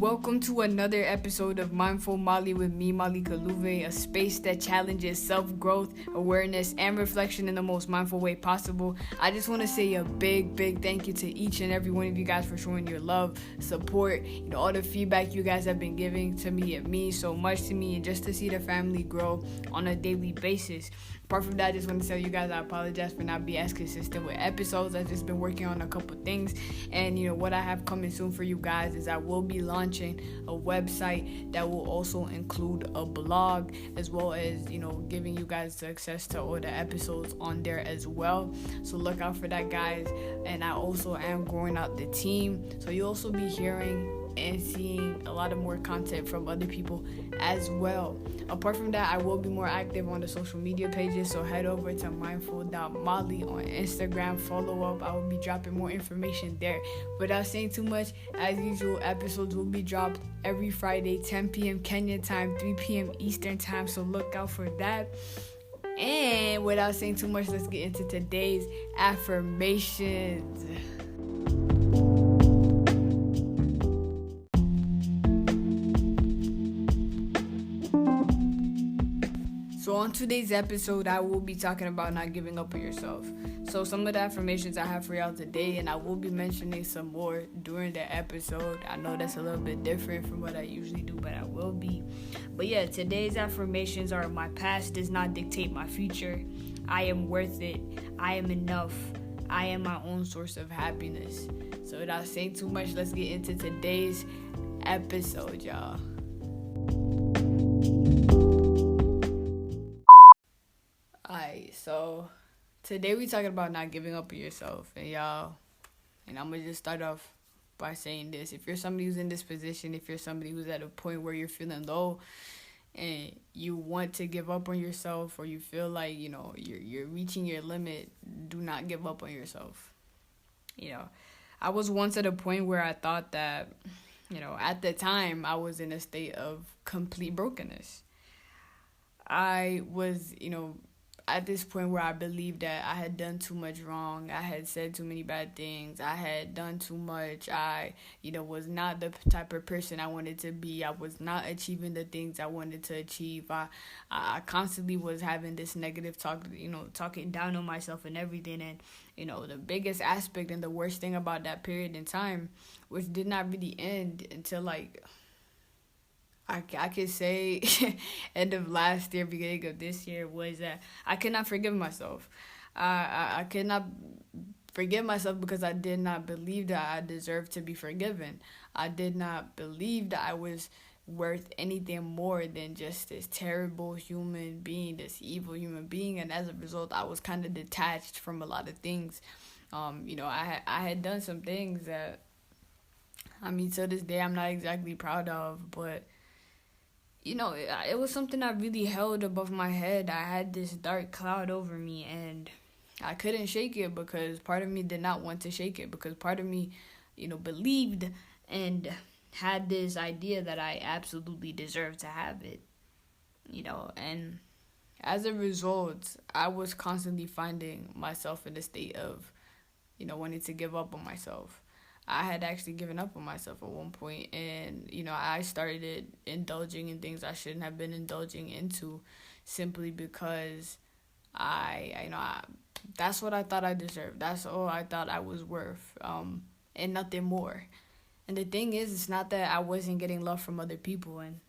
Welcome to another episode of Mindful Molly with me, Molly Kaluve, a space that challenges self-growth, awareness, and reflection in the most mindful way possible. I just want to say a big thank you to each and every one of you guys for showing your love, support, all the feedback you guys have been giving to me. It means so much to me, and just to see the family grow on a daily basis. Apart from that, I just want to tell you guys I apologize for not being as consistent with episodes. I've just been working on a couple things, and what I have coming soon for you guys is I will be launching a website that will also include a blog, as well as giving you guys access to all the episodes on there as well. So look out for that, guys. And I also am growing out the team, so you'll also be hearing and seeing a lot of more content from other people as well. Apart from that, I will be more active on the social media pages, so head over to mindful.molly on Instagram, follow up. I will be dropping more information there. Without saying too much, as usual, episodes will be dropped every Friday, 10 p.m. Kenya time, 3 p.m. Eastern time, so look out for that. And without saying too much, let's get into today's affirmations. So on today's episode, I will be talking about not giving up on yourself. So some of the affirmations I have for y'all today, and I will be mentioning some more during the episode. I know that's a little bit different from what I usually do, but I will be. But yeah, today's affirmations are: my past does not dictate my future. I am worth it. I am enough. I am my own source of happiness. So without saying too much, let's get into today's episode, y'all. Alright, so today we talking about not giving up on yourself, and I'm gonna just start off by saying this: if you're somebody who's in this position, if you're somebody who's at a point where you're feeling low and you want to give up on yourself, or you feel like you're reaching your limit, do not give up on yourself. I was once at a point where I thought that at the time I was in a state of complete brokenness. I was at this point where I believed that I had done too much wrong. I had said too many bad things. I had done too much. I, was not the type of person I wanted to be. I was not achieving the things I wanted to achieve. I constantly was having this negative talk, talking down on myself and everything. And, the biggest aspect and the worst thing about that period in time, which did not really end until I could say end of last year, beginning of this year, was that I could not forgive myself. I could not forgive myself because I did not believe that I deserved to be forgiven. I did not believe that I was worth anything more than just this terrible human being, this evil human being. And as a result, I was kind of detached from a lot of things. I had done some things that, to this day, I'm not exactly proud of, but it was something I really held above my head. I had this dark cloud over me, and I couldn't shake it because part of me did not want to shake it, because part of me, believed and had this idea that I absolutely deserved to have it, and as a result, I was constantly finding myself in a state of, wanting to give up on myself. I had actually given up on myself at one point, and I started indulging in things I shouldn't have been indulging into, simply because that's what I thought I deserved. That's all I thought I was worth, and nothing more. And the thing is, it's not that I wasn't getting love from other people, and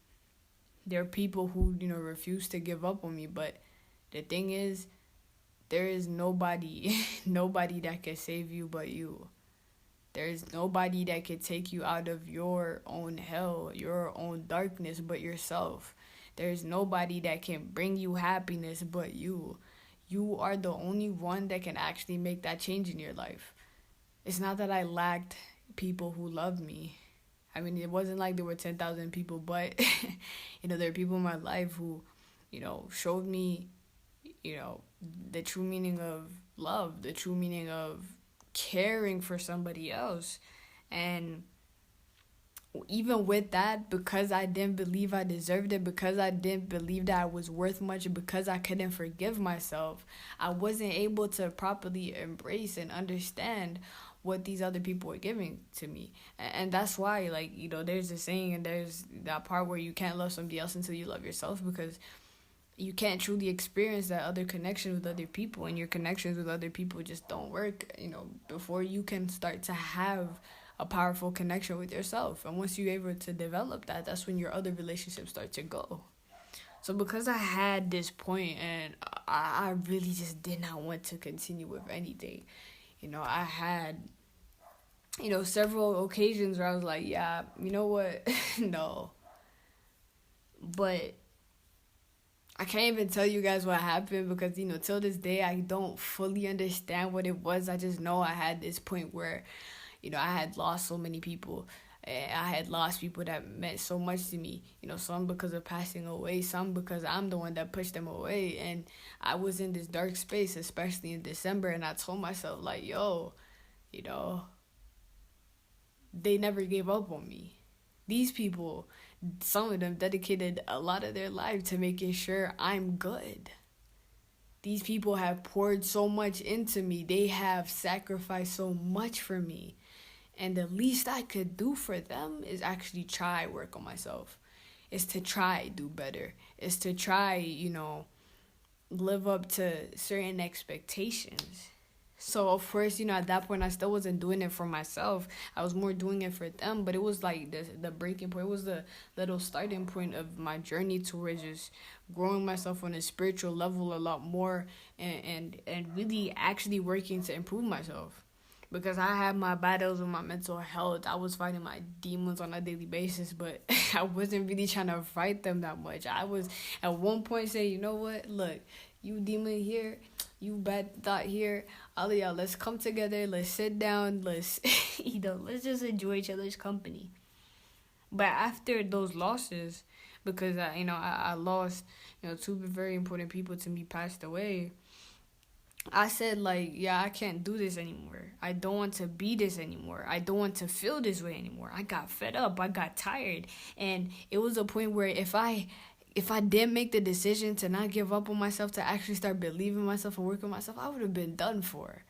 there are people who refuse to give up on me. But the thing is, there is nobody that can save you but you. There's nobody that can take you out of your own hell, your own darkness, but yourself. There's nobody that can bring you happiness but you. You are the only one that can actually make that change in your life. It's not that I lacked people who loved me. It wasn't like there were 10,000 people, but, there are people in my life who, showed me, the true meaning of love, the true meaning of caring for somebody else. And even with that, because I didn't believe I deserved it, because I didn't believe that I was worth much, because I couldn't forgive myself, I wasn't able to properly embrace and understand what these other people were giving to me. And that's why, like, there's a saying, and there's that part where you can't love somebody else until you love yourself, because you can't truly experience that other connection with other people, and your connections with other people just don't work, before you can start to have a powerful connection with yourself. And once you're able to develop that, that's when your other relationships start to go. So because I had this point, and I really just did not want to continue with anything, I had, several occasions where I was like, yeah, you know what, no. But I can't even tell you guys what happened, because, till this day, I don't fully understand what it was. I just know I had this point where, I had lost so many people. I had lost people that meant so much to me. Some because of passing away, some because I'm the one that pushed them away. And I was in this dark space, especially in December, and I told myself, like, yo, they never gave up on me. These people, some of them dedicated a lot of their life to making sure I'm good. These people have poured so much into me. They have sacrificed so much for me. And the least I could do for them is actually try work on myself. Is to try do better. Is to try, live up to certain expectations. So, of course, at that point, I still wasn't doing it for myself. I was more doing it for them. But it was like the breaking point. It was the little starting point of my journey towards just growing myself on a spiritual level a lot more, and really actually working to improve myself. Because I had my battles with my mental health. I was fighting my demons on a daily basis, but I wasn't really trying to fight them that much. I was at one point saying, you know what? Look, you demon here, you bad thought here. All of y'all, let's come together. Let's sit down. Let's, let's just enjoy each other's company. But after those losses, because I lost, two very important people to me passed away. I said, like, yeah, I can't do this anymore. I don't want to be this anymore. I don't want to feel this way anymore. I got fed up. I got tired. And it was a point where if I did make the decision to not give up on myself, to actually start believing myself and working on myself, I would have been done for.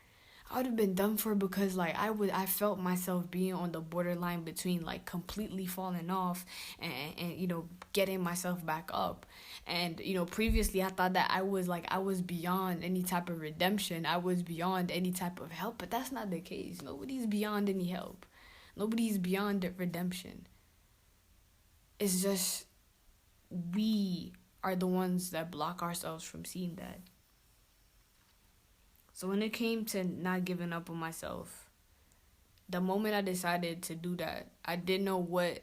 Because, like, I felt myself being on the borderline between, like, completely falling off and getting myself back up. And, previously I thought that I was beyond any type of redemption. I was beyond any type of help, but that's not the case. Nobody's beyond any help. Nobody's beyond redemption. It's just we are the ones that block ourselves from seeing that. So when it came to not giving up on myself, the moment I decided to do that, I didn't know what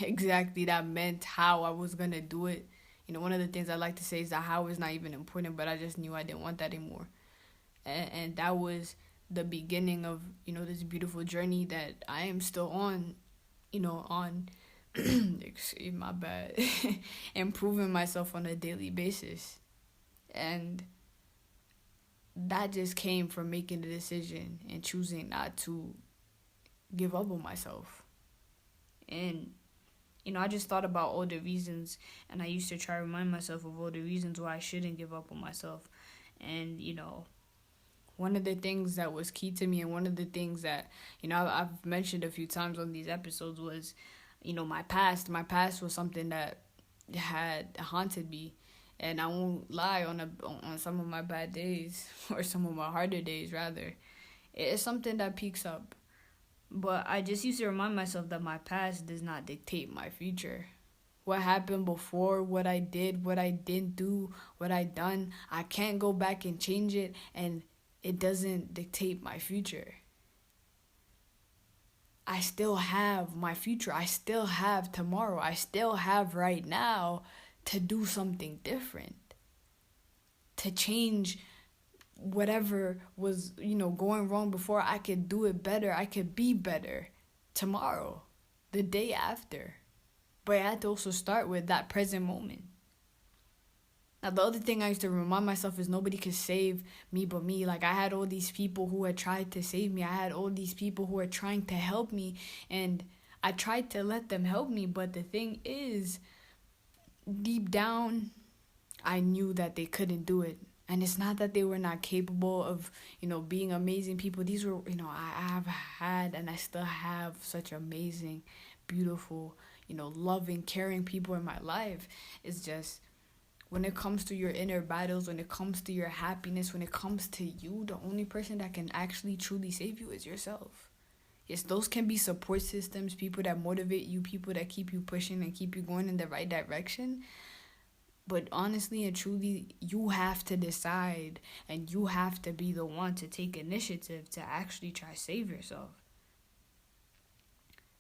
exactly that meant, how I was going to do it. One of the things I like to say is that how is not even important, but I just knew I didn't want that anymore. And that was the beginning of, this beautiful journey that I am still on, excuse my bad, improving myself on a daily basis. And that just came from making the decision and choosing not to give up on myself. And, I just thought about all the reasons, and I used to try to remind myself of all the reasons why I shouldn't give up on myself. And, one of the things that was key to me, and one of the things that, I've mentioned a few times on these episodes was, my past. My past was something that had haunted me. And I won't lie, on some of my bad days, or some of my harder days, rather, it's something that peaks up. But I just used to remind myself that my past does not dictate my future. What happened before, what I did, what I didn't do, what I done, I can't go back and change it, and it doesn't dictate my future. I still have my future. I still have tomorrow. I still have right now to do something different, to change whatever was, going wrong before. I could do it better. I could be better tomorrow, the day after. But I had to also start with that present moment. Now, the other thing I used to remind myself is nobody could save me but me. Like, I had all these people who had tried to save me. I had all these people who were trying to help me. And I tried to let them help me, but the thing is, deep down, I knew that they couldn't do it. And it's not that they were not capable of, being amazing people. These were, I have had and I still have such amazing, beautiful, loving, caring people in my life. It's just when it comes to your inner battles, when it comes to your happiness, when it comes to you, the only person that can actually truly save you is yourself. Yes, those can be support systems, people that motivate you, people that keep you pushing and keep you going in the right direction. But honestly and truly, you have to decide and you have to be the one to take initiative to actually try to save yourself.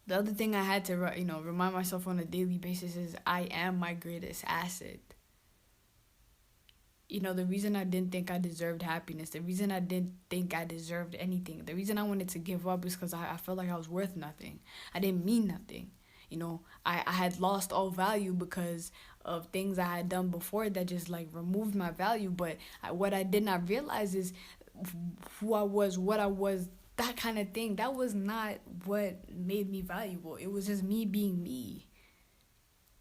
The other thing I had to, remind myself on a daily basis is I am my greatest asset. The reason I didn't think I deserved happiness, the reason I didn't think I deserved anything, the reason I wanted to give up is because I felt like I was worth nothing. I didn't mean nothing. I had lost all value because of things I had done before that just like removed my value. But what I did not realize is who I was, what I was, that kind of thing. That was not what made me valuable. It was just me being me.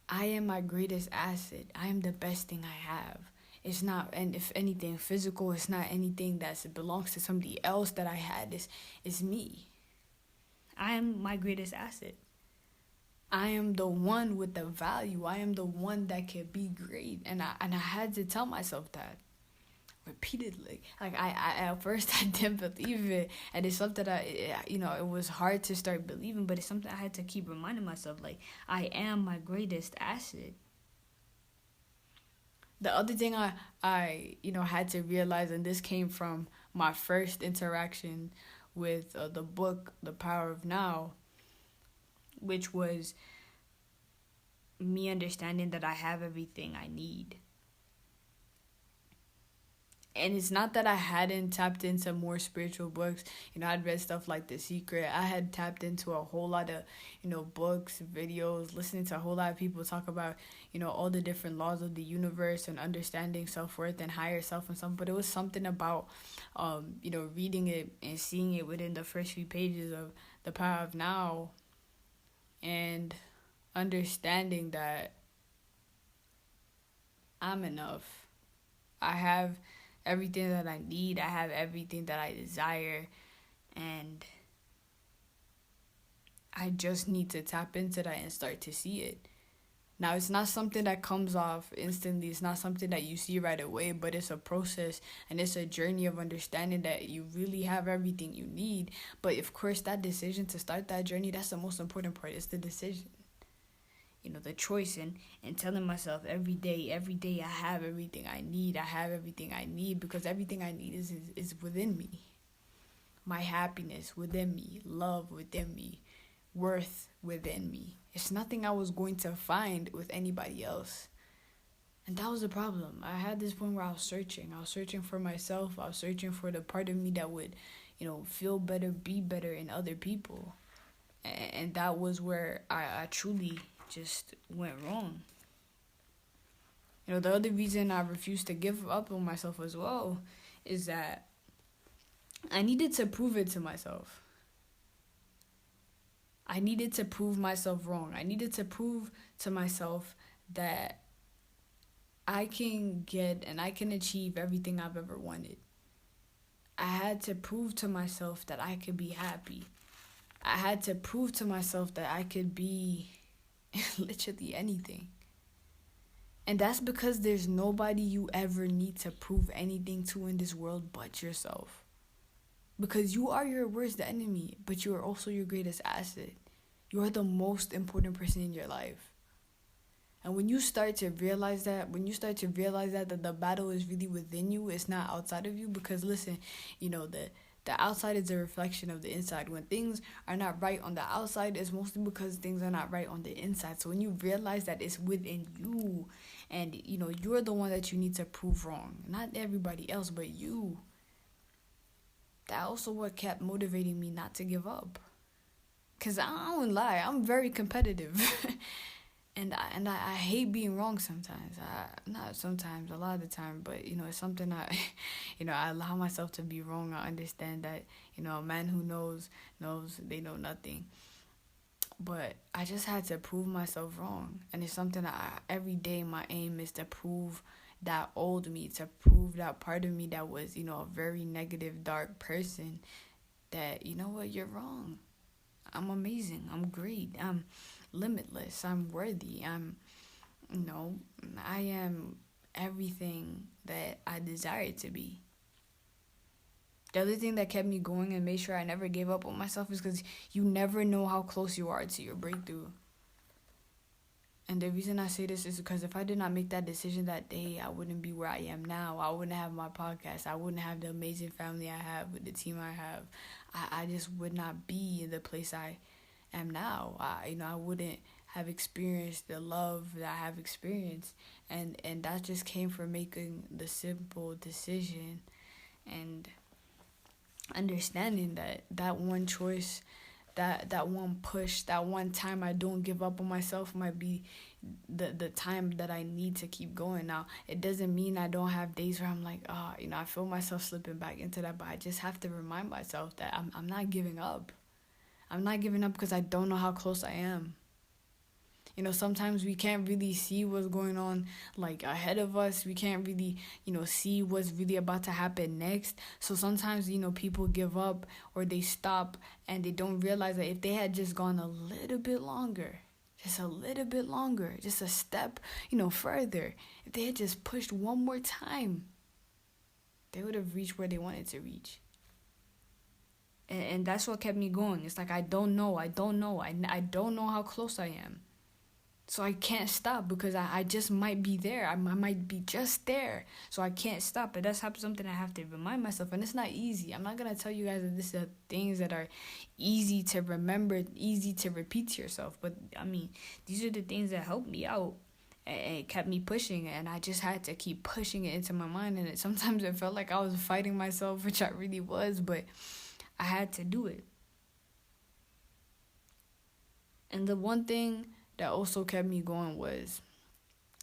I am my greatest asset. I am the best thing I have. It's not, and if anything, physical. It's not anything that belongs to somebody else that I had. It's me. I am my greatest asset. I am the one with the value. I am the one that can be great. And I had to tell myself that repeatedly. Like I at first I didn't believe it, and it's something that it was hard to start believing, but it's something I had to keep reminding myself, like, I am my greatest asset. The other thing I had to realize, and this came from my first interaction with the book The Power of Now, which was me understanding that I have everything I need. And it's not that I hadn't tapped into more spiritual books. I'd read stuff like The Secret. I had tapped into a whole lot of, books, videos, listening to a whole lot of people talk about, all the different laws of the universe and understanding self-worth and higher self and stuff. But it was something about, reading it and seeing it within the first few pages of The Power of Now and understanding that I'm enough. I have everything that I need. I have everything that I desire. And I just need to tap into that and start to see it. Now, it's not something that comes off instantly. It's not something that you see right away, but it's a process and it's a journey of understanding that you really have everything you need. But of course, that decision to start that journey, that's the most important part. It's the decision. The choice and telling myself every day I have everything I need. I have everything I need because everything I need is within me. My happiness within me, love within me, worth within me. It's nothing I was going to find with anybody else. And that was the problem. I had this point where I was searching. I was searching for myself. I was searching for the part of me that would, feel better, be better in other people. And that was where I truly just went wrong. The other reason I refused to give up on myself as well is that I needed to prove it to myself. I needed to prove myself wrong. I needed to prove to myself that I can get and I can achieve everything I've ever wanted. I had to prove to myself that I could be happy. I had to prove to myself that I could be literally anything. And that's because there's nobody you ever need to prove anything to in this world but yourself. Because you are your worst enemy, but you are also your greatest asset. You are the most important person in your life. And when you start to realize that, that the battle is really within you, it's not outside of you. Because listen, the outside is a reflection of the inside. When things are not right on the outside, it's mostly because things are not right on the inside. So when you realize that it's within you, and you're the one that you need to prove wrong, not everybody else but you. That also what kept motivating me not to give up. Cause I won't lie, I'm very competitive. And I hate being wrong sometimes. Not sometimes, a lot of the time. But, it's something I allow myself to be wrong. I understand that, a man who knows they know nothing. But I just had to prove myself wrong. And it's something that every day my aim is to prove that old me, to prove that part of me that was, a very negative, dark person, that, you know what, you're wrong. I'm amazing. I'm great. I'm limitless. I'm worthy. I am everything that I desire to be. The other thing that kept me going and made sure I never gave up on myself is because you never know how close you are to your breakthrough. And the reason I say this is because if I did not make that decision that day, I wouldn't be where I am now. I wouldn't have my podcast. I wouldn't have the amazing family I have with the team I have. I just would not be in the place I am now. I wouldn't have experienced the love that I have experienced. And that just came from making the simple decision and understanding that one choice, that one push, that one time I don't give up on myself might be the time that I need to keep going. Now, it doesn't mean I don't have days where I'm like, I feel myself slipping back into that, but I just have to remind myself that I'm not giving up. I'm not giving up because I don't know how close I am. Sometimes we can't really see what's going on, like, ahead of us. We can't really, see what's really about to happen next. So sometimes, people give up or they stop and they don't realize that if they had just gone a little bit longer, just a step, further, if they had just pushed one more time, they would have reached where they wanted to reach. And that's what kept me going. It's like, I don't know. I don't know how close I am. So I can't stop because I just might be there. I might be just there. So I can't stop. And that's something I have to remind myself. And it's not easy. I'm not going to tell you guys that this is things that are easy to remember, easy to repeat to yourself. But, these are the things that helped me out and kept me pushing. And I just had to keep pushing it into my mind. And sometimes it felt like I was fighting myself, which I really was. But I had to do it. And the one thing that also kept me going was,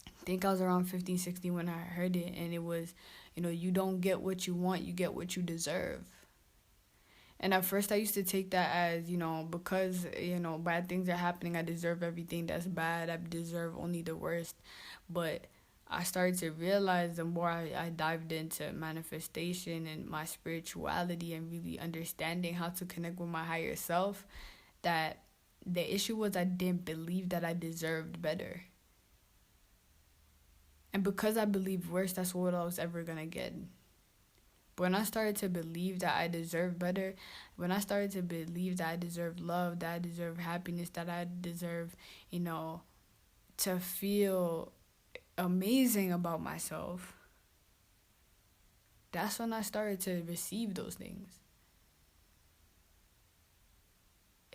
I think I was around 15, 16 when I heard it, and it was, you don't get what you want, you get what you deserve. And at first I used to take that as, because, bad things are happening, I deserve everything that's bad, I deserve only the worst. But I started to realize the more I dived into manifestation and my spirituality and really understanding how to connect with my higher self, that the issue was I didn't believe that I deserved better. And because I believed worse, that's what I was ever going to get. But when I started to believe that I deserved better, when I started to believe that I deserved love, that I deserved happiness, that I deserved, to feel amazing about myself, that's when I started to receive those things.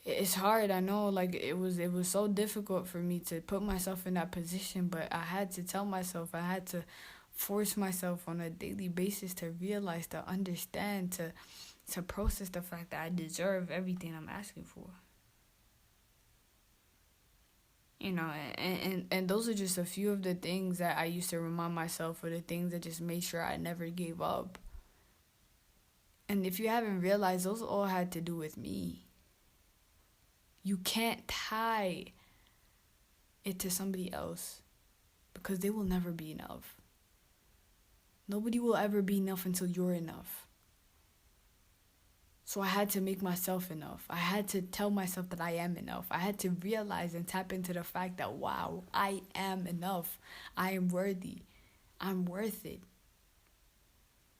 It's hard, I know, like, it was so difficult for me to put myself in that position, but I had to tell myself, I had to force myself on a daily basis to realize, to understand, to process the fact that I deserve everything I'm asking for. And those are just a few of the things that I used to remind myself, or the things that just made sure I never gave up. And if you haven't realized, those all had to do with me. You can't tie it to somebody else because they will never be enough. Nobody will ever be enough until you're enough. So I had to make myself enough. I had to tell myself that I am enough. I had to realize and tap into the fact that, wow, I am enough. I am worthy. I'm worth it.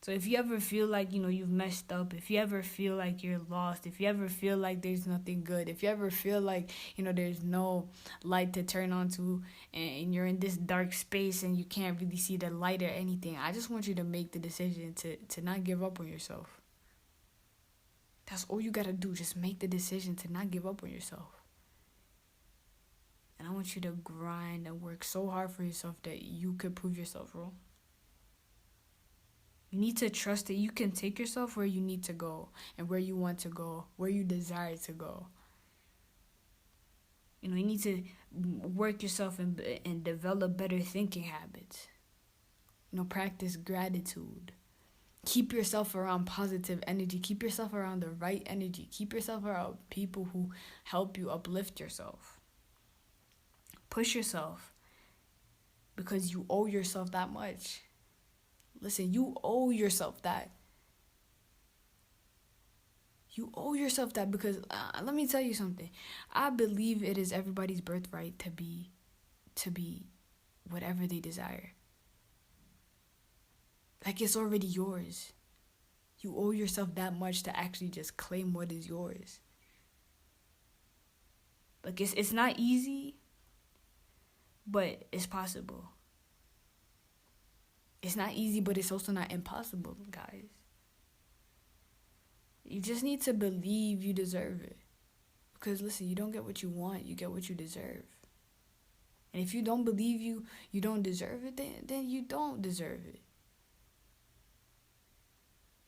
So if you ever feel like, you've messed up, if you ever feel like you're lost, if you ever feel like there's nothing good, if you ever feel like, there's no light to turn on to, and you're in this dark space and you can't really see the light or anything, I just want you to make the decision to not give up on yourself. That's all you gotta do. Just make the decision to not give up on yourself. And I want you to grind and work so hard for yourself that you could prove yourself wrong. You need to trust that you can take yourself where you need to go and where you want to go, where you desire to go. You need to work yourself and develop better thinking habits. Practice gratitude. Keep yourself around positive energy. Keep yourself around the right energy. Keep yourself around people who help you uplift yourself. Push yourself because you owe yourself that much. Listen, you owe yourself that. You owe yourself that because let me tell you something. I believe it is everybody's birthright to be whatever they desire. Like, it's already yours. You owe yourself that much to actually just claim what is yours. Like, it's not easy, but it's possible. It's not easy, but it's also not impossible, guys. You just need to believe you deserve it. Because listen, you don't get what you want, you get what you deserve. And if you don't believe you don't deserve it, then you don't deserve it.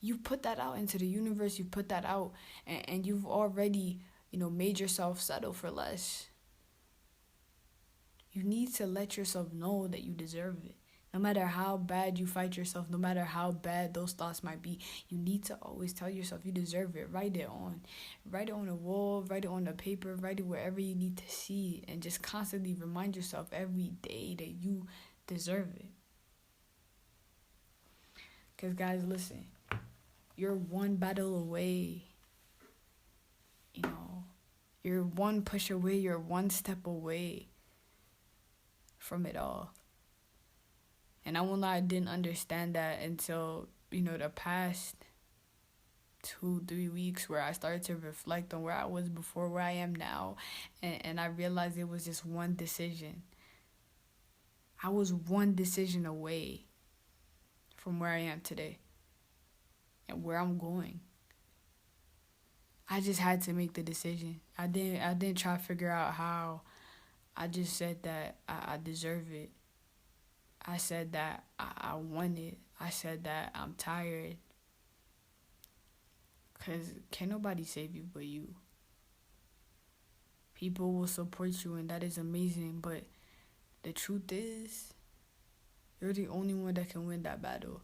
You put that out into the universe, you put that out, and you've already, made yourself settle for less. You need to let yourself know that you deserve it. No matter how bad you fight yourself, no matter how bad those thoughts might be, you need to always tell yourself you deserve it. Write it on a wall, write it on the paper, write it wherever you need to see, and just constantly remind yourself every day that you deserve it. Because guys, listen. You're one battle away. You're one push away. You're one step away from it all. And I will lie, I didn't understand that until, the past 2-3 weeks where I started to reflect on where I was before, where I am now. And I realized it was just one decision. I was one decision away from where I am today. And where I'm going. I just had to make the decision. I didn't try to figure out how. I just said that I deserve it. I said that I want it. I said that I'm tired. Because can't nobody save you but you. People will support you and that is amazing. But the truth is, you're the only one that can win that battle.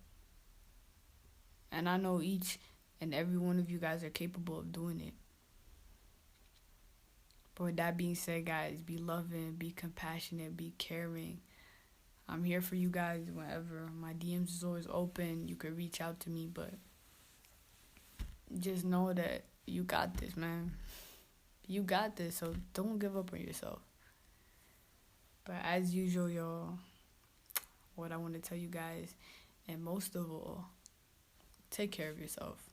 And I know each and every one of you guys are capable of doing it. But with that being said, guys, be loving, be compassionate, be caring. I'm here for you guys whenever. My DMs is always open. You can reach out to me, but just know that you got this, man. You got this, so don't give up on yourself. But as usual, y'all, what I want to tell you guys, and most of all, take care of yourself.